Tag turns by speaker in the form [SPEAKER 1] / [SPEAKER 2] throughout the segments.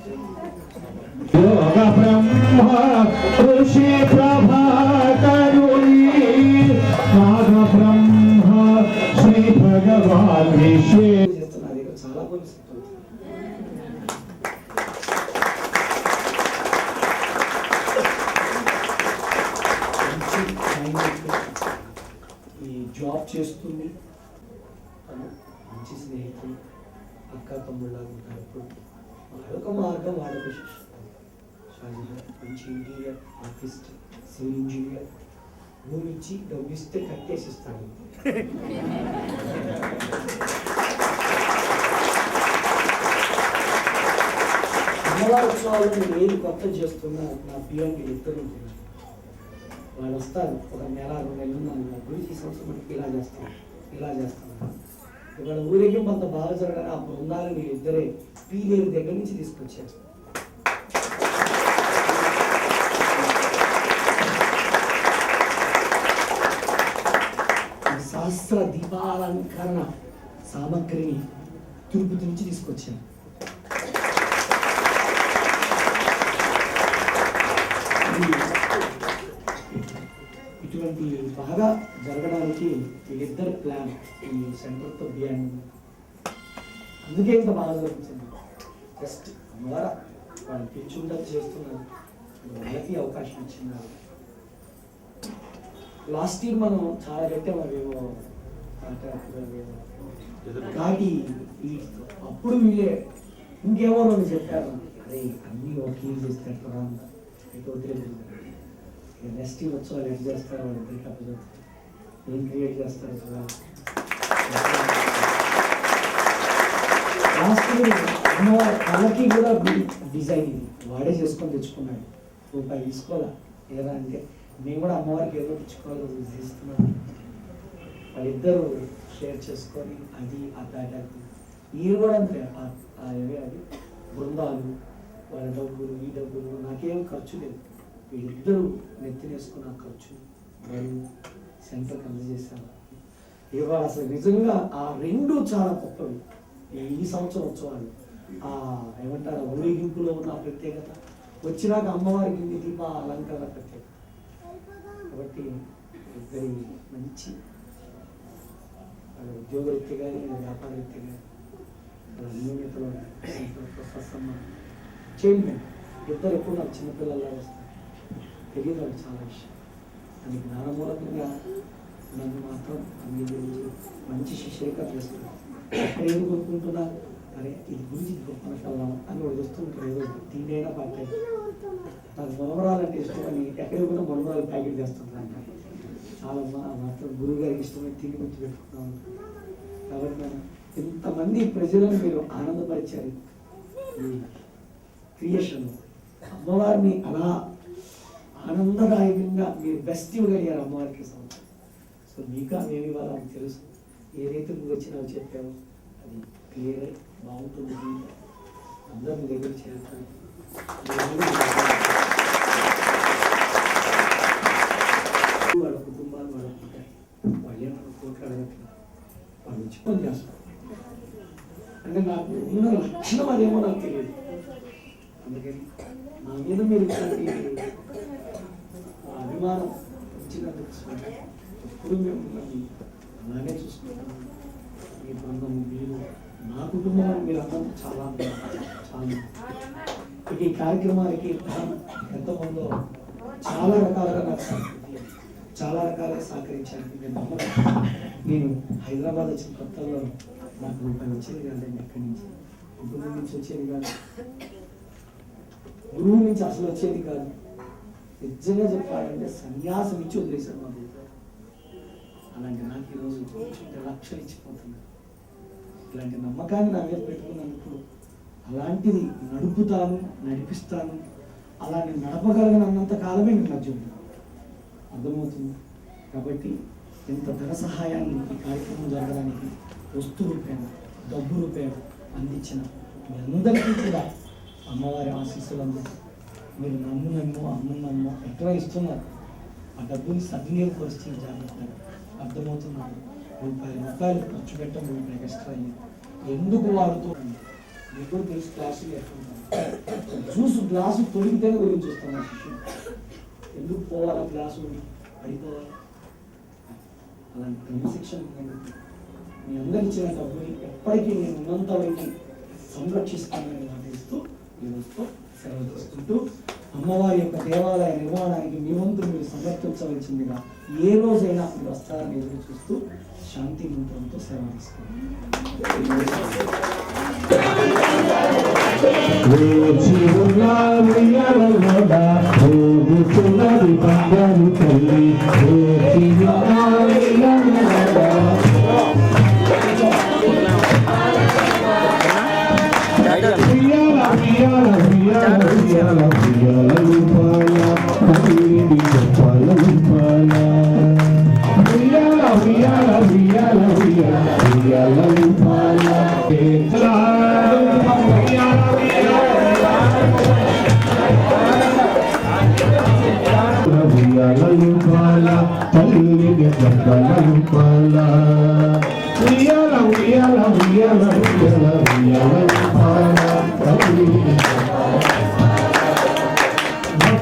[SPEAKER 1] యోగ బ్రహ్మ ఋషి ప్రభాకరుని నాగ బ్రహ్మ శ్రీ భగవాన్ విషే
[SPEAKER 2] చాలా ఈ జాబ్ చేస్తుంది, తను మంచి స్నేహితులు, అక్క తమ్ముళ్ళగా ఉంటారు. మరొక మార్గం వాడక మంచి ఇంటీరియర్ ఆర్టిస్ట్, సివిల్ ఇంజనీర్, భూమి ఇచ్చి డబ్బు ఇస్తే కట్టేసిస్తాడు. అమ్మవారి ఉత్సవాలు నేను ఏది కొత్త చేస్తున్నా నా పిల్లలకి ఇద్దరు ఉంటున్నారు. వాళ్ళు వస్తారు, ఒక నెల 2 నెలలు ఉన్నాను, నా గురించి ఈ సంవత్సరం మనకి ఇలా చేస్తాను. ఇవాళ ఊరేగింపు అంత బాగా జరగడానికి ఆ బృందాలు మీరు ఇద్దరే పీలేరు దగ్గర నుంచి తీసుకొచ్చారు. సహస్ర దీపాలంకరణ సామగ్రిని తిరుపతి నుంచి తీసుకొచ్చాను. ఇటువంటి బాగా జరగడానికి వీళ్ళిద్దరు ప్లాన్ ఈ సెంటర్తో బియాండ్. అందుకే ఇంత బాగా జరుగుతుంది. జస్ట్ ద్వారా వాళ్ళు పిలుచుంటారు, చేస్తున్నారు, వాళ్ళకి అవకాశం ఇచ్చినారు. లాస్ట్ ఇయర్ మనం చాలా పెట్టాము అవేమో కాటి, అప్పుడు వీళ్ళే ఇంకేమో నన్ను చెప్పారు, అదే అన్నీ ఓకే చేస్తారు నెక్స్ట్ ఇయర్ వచ్చి వాళ్ళు ఎట్ చేస్తారు, వాళ్ళకి అప్పుడు ఏం క్రియేట్ చేస్తారు. లాస్ట్ ఇయర్ అమ్మవారి కళకి కూడా డిజైన్ ఇది వాడే చేసుకొని తెచ్చుకున్నాడు. రూపాయి తీసుకోవాలా లేదా అంటే మేము కూడా అమ్మవారికి ఏదో తెచ్చుకోవాలి తీస్తున్నాం. వాళ్ళిద్దరూ షేర్ చేసుకొని అది అటాక్ మీరు కూడా అంతే. అది బృందాలు, వాళ్ళ డబ్బులు, ఈ డబ్బులు నాకేం ఖర్చు లేదు. వీళ్ళిద్దరూ నెత్తినేసుకున్న ఖర్చు మరియు సెంటర్కి అందజేశాను. ఇవాళ అసలు నిజంగా ఆ రెండు చాలా గొప్పవి. ఈ సంవత్సరం ఉత్సవాలు ఏమంటారు, ఊరేగింపులో ఉన్న ప్రత్యేకత, వచ్చినాక అమ్మవారికి దీప అలంకరణ ప్రత్యేకత. కాబట్టి ఇద్దరి మంచి ఉద్యోగరీత్యా కానీ వ్యాపార రీత్యా కానీ అన్యోన్యతలో ప్రొఫెసర్ చైర్మన్ ఇద్దరు ఎప్పుడు నాకు చిన్నపిల్లల్లా వస్తారు. తెలియదు వాళ్ళు చాలా విషయం. అది జ్ఞానమూలకంగా నన్ను మాత్రం అంగీకరించి మంచి శిష్యగా చేస్తున్నారు. ఎక్కడ ఏది కొనుక్కుంటున్నా, అరే ఇది గురించి గొప్పనకు వెళ్దాం అని వాడు వస్తుంటారు. ఏదో తిండైనా పార్టీ నాకు మొనమరాలంటే ఇష్టం అని ఎక్కడికి కూడా మొనమరాలు ప్యాకెట్ చేస్తుంటాను. చాలా మాత్రం గురువు గారికి ఇష్టమైన తిండి గురించి పెట్టుకున్నాం. కాబట్టి మనం ఇంతమంది ప్రజలను మీరు ఆనందపరిచారు. ఈ క్రియేషన్ అమ్మవారిని అలా ఆనందదాయకంగా మీరు బెస్ట్ ఇవ్వగలిగారు అమ్మవారికి సంవత్సరం. సో మీకు మేము ఇవాళ నాకు తెలుసు ఏదైతే నువ్వు వచ్చినా చెప్పావో అది క్లియర్ బాగుంటుంది. అందరిని దగ్గర చేరుతాను. వాళ్ళ కుటుంబాలు వాళ్ళకుంటాయి, వాళ్ళే మన కోట్లు అడగట్లేదు, వాళ్ళు వచ్చి పని చేస్తారు. అంటే నాకు ఉన్న లక్షణం అదేమో నాకు తెలియదు. అందుకని నా మీద మీరు ఇట్లాంటి అభిమానం ఇచ్చినందుకు ఎప్పుడు మేము అలానే చూసుకుంటాము. మీ బృందం, మీరు, నా కుటుంబం మీరు అందరూ చాలా చాలా ఇక ఈ కార్యక్రమానికి ఎంతమందో చాలా రకాలుగా నాకు చాలా రకాలుగా సహకరించాను. నేను హైదరాబాద్ వచ్చిన కొత్తలో నాకు రూపాయలు వచ్చేది కాదండి. ఎక్కడి నుంచి కుటుంబం నుంచి వచ్చేది కాదు, గురువు నుంచి అసలు వచ్చేది కాదు. నిజంగా చెప్పాలంటే సన్యాసం ఇచ్చి వదిలేశాను మా దగ్గర. అలాంటి నాకు ఈరోజు లక్షలు ఇచ్చిపోతున్నాను. ఇలాంటి నమ్మకాన్ని నా మీద పెట్టుకున్నందుకు అలాంటిది నడుపుతాను, నడిపిస్తాను. అలా నేను నడపగలిగినంత కాలమే నేను నచ్చుతాను. అర్థమవుతుంది. కాబట్టి ఇంత ధన సహాయాన్ని ఈ కార్యక్రమం జరగడానికి వస్తు రూపాయలు, డబ్బు రూపాయలు అందించిన మీ అందరికీ కూడా అమ్మవారి ఆశీస్సులు అందించి మీరు నమ్ము ఎక్కడ ఇస్తున్నారు. ఆ డబ్బుని సద్వినియోగపరిస్తే జాగ్రత్తగా అర్థమవుతున్నారు. రూపాయలు ఖర్చు పెట్టడం రూపాయలు ఎక్స్ట్రా అయ్యింది. ఎందుకు వాడుతూ మీకు కూడా తెలుసు క్లాసులు ఎట్లుంటాను జ్యూస్ గ్లాసు తొడిగితేనే గురించి వస్తాను నా శిష్యుడు ఎందుకు పోవాలా గ్లాసు పడిపోవాలి అలాంటి క్రమశిక్షణ మీ అందరు ఇచ్చిన డబ్బుని ఎప్పటికీ నేను ఉన్నంత వరకు సంరక్షిస్తానని ఆదేశిస్తూ ఈ రోజుతో సెలవు తీసుకుంటూ అమ్మవారి యొక్క దేవాలయ నిర్మాణానికి మీ వంతు మీరు సమర్పించవలసిందిగా ఏ రోజైనా మీరు వస్తారని ఎదురు చూస్తూ శాంతి మంత్రంతో సెలవు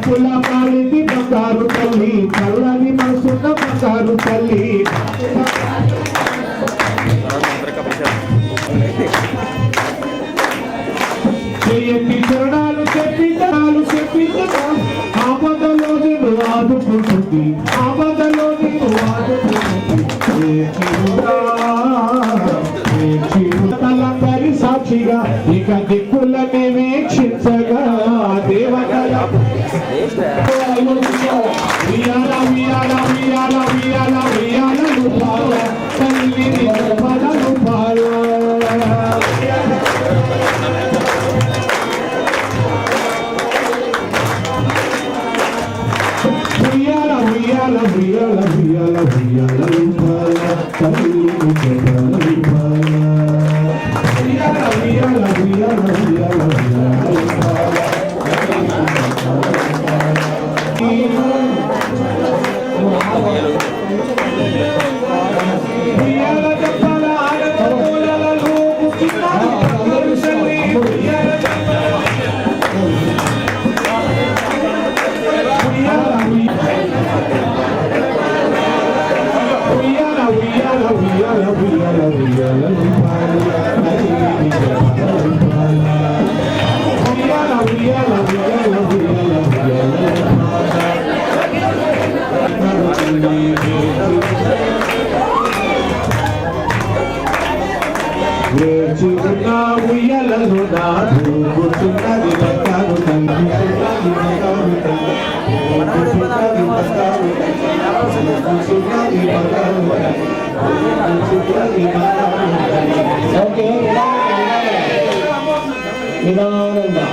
[SPEAKER 2] భక్తుల పాలిటి బంగారు తల్లి చల్లని మనసున్న బంగారు తల్లి చేయటి చరణాలు చెప్పి ఆపదలో నేను ఆదుకుంటుంది ఆపదలో నేను ఆదుకుంటుంది తలందరి సాక్షిగా ఇక దిక్కులని వీక్షించగా దేవతల వియాల వియాల వియాల వియాల వియాల రూపాల తల్లిని రూపాల రూపాల వియాల వియాల వియాల వియాల వియాల రూపాల తల్లిని రూపాల రూపాల వియాల వియాల వియాల వియాల వియాల రూపాల ఉయ్యలను నాడు గుర్తున్నది బంగారు నిదానంగా